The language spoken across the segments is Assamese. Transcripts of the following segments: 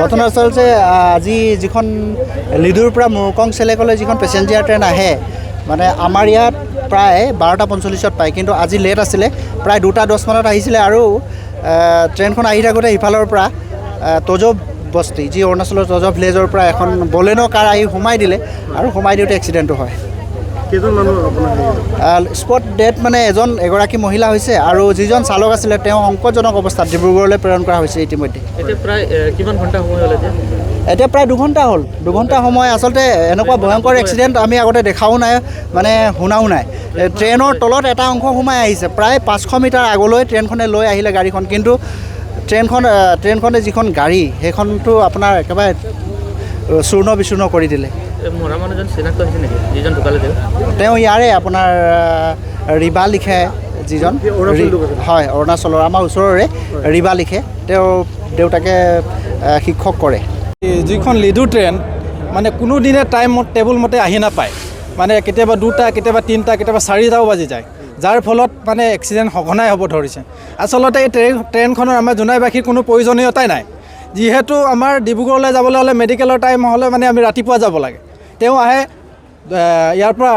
ঘটনা আচলতে আজি যিখন লিডুৰ পৰা মুৰকং চেলেকলৈ যিখন পেচেঞ্জাৰ ট্ৰেইন আহে মানে আমাৰ ইয়াত প্ৰায় 12:45 পায়, কিন্তু আজি লেট আছিলে, প্ৰায় 2:10 মানত আহিছিলে আৰু ট্ৰেইনখন আহি থাকোঁতে ইফালৰ পৰা তজব বস্তি যি অৰুণাচলৰ তজব ভিলেজৰ পৰা এখন বলেনো কাৰ আহি সোমাই দিলে আৰু সোমাই দিওঁতে এক্সিডেণ্টটো হয়। কেইজন মানুহ আপোনাৰ স্পট ডেথ মানে এগৰাকী মহিলা হৈছে আৰু যিজন চালক আছিলে তেওঁ সংকটজনক অৱস্থাত ডিব্ৰুগড়লৈ প্ৰেৰণ কৰা হৈছে ইতিমধ্যে। এতিয়া প্ৰায় কিমান ঘণ্টা সময় হ'ল এতিয়া প্ৰায় 2 ঘণ্টা হ'ল। 2 ঘণ্টা সময় আচলতে এনেকুৱা ভয়ংকৰ এক্সিডেণ্ট আমি আগতে দেখাও নাই, মানে শুনাও নাই। ট্ৰেইনৰ তলত এটা অংশ সোমাই আহিছে, প্ৰায় 500 মিটাৰ আগলৈ ট্ৰেইনখনে লৈ আহিলে গাড়ীখন, কিন্তু ট্ৰেইনখনে যিখন গাড়ী সেইখনটো আপোনাৰ একেবাৰে চূৰ্ণ বিচূৰ্ণ কৰি দিলে। মৰা মানুহজন চিনাক্ত হৈছে নেকি যিজন ঢুকালে? তেওঁ ইয়াৰে আপোনাৰ ৰিবা লিখে যিজন, হয় অৰুণাচলৰ আমাৰ ওচৰৰে ৰিবা লিখে, তেওঁ দেউতাকে শিক্ষক কৰে। যিখন লিডু ট্ৰেইন মানে কোনো দিনে টেবুল মতে আহি নাপায়, মানে কেতিয়াবা 2টা, কেতিয়াবা 3টা, কেতিয়াবা 4টাও বাজি যায়, যাৰ ফলত মানে এক্সিডেণ্ট সঘনাই হ'ব ধৰিছে। আচলতে এই ট্ৰেইনখনৰ আমাৰ জোনাইবাসীৰ কোনো প্ৰয়োজনীয়তাই নাই, যিহেতু আমাৰ ডিব্ৰুগড়লৈ যাবলৈ হ'লে মেডিকেলৰ টাইম হ'লে মানে আমি ৰাতিপুৱা যাব লাগে। তেওঁ আহে ইয়াৰ পৰা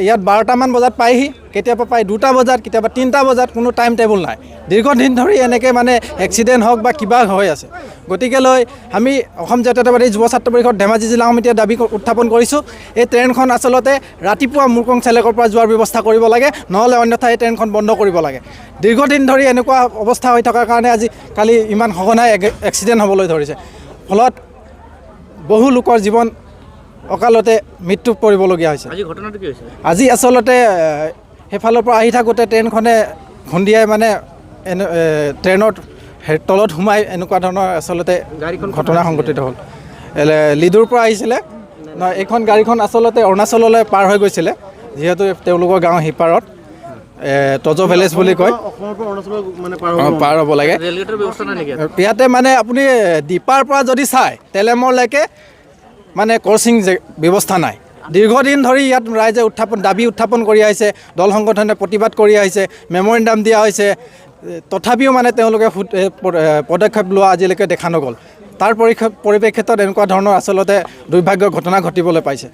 ইয়াত 12টামান বজাত পায়হি, কেতিয়াবা পায় 2টা বজাত, কেতিয়াবা 3টা বজাত, কোনো টাইম টেবুল নাই। দীৰ্ঘদিন ধৰি এনেকৈ মানে এক্সিডেণ্ট হওক বা কিবা হৈ আছে। গতিকে লৈ আমি অসম জাতীয়তাবাদী যুৱ ছাত্ৰ পৰিষদ ধেমাজি জিলা সমিতিয়ে দাবী উত্থাপন কৰিছোঁ, এই ট্ৰেইনখন আচলতে ৰাতিপুৱা মুৰকং চেলেকৰ পৰা যোৱাৰ ব্যৱস্থা কৰিব লাগে, নহ'লে অন্যথা এই ট্ৰেইনখন বন্ধ কৰিব লাগে। দীৰ্ঘদিন ধৰি এনেকুৱা অৱস্থা হৈ থকাৰ কাৰণে আজিকালি ইমান সঘনাই এক্সিডেণ্ট হ'বলৈ ধৰিছে, ফলত বহু লোকৰ জীৱন অকালতে মৃত্যু পৰিবলগীয়া হৈছে। আজি ঘটনাটো কি হৈছে? আজি আচলতে সেইফালৰ পৰা আহি থাকোঁতে ট্ৰেইনখনে খুন্দিয়াই মানে ট্ৰেইনৰ তলত সোমাই এনেকুৱা ধৰণৰ আচলতে ঘটনা সংঘটিত হ'ল। লিডুৰ পৰা আহিছিলে, এইখন গাড়ীখন আচলতে অৰুণাচললৈ পাৰ হৈ গৈছিলে, যিহেতু তেওঁলোকৰ গাঁও সিপাৰত তজ ভিলেজ বুলি কয়, পাৰ হ'ব লাগে। ইয়াতে মানে আপুনি দীপাৰ পৰা যদি চাই তেলেমৰলৈকে মানে ক্ৰচিং ব্যৱস্থা নাই। দীৰ্ঘদিন ধৰি ইয়াত ৰাইজে দাবী উত্থাপন কৰি আহিছে, দল সংগঠনে প্ৰতিবাদ কৰি আহিছে, মেমৰেণ্ডাম দিয়া হৈছে, তথাপিও মানে তেওঁলোকে পদক্ষেপ লোৱা আজিলৈকে দেখা নগ'ল। তাৰ পৰিপ্ৰেক্ষিতত এনেকুৱা ধৰণৰ আচলতে দুৰ্ভাগ্যৰ ঘটনা ঘটিবলৈ পাইছে।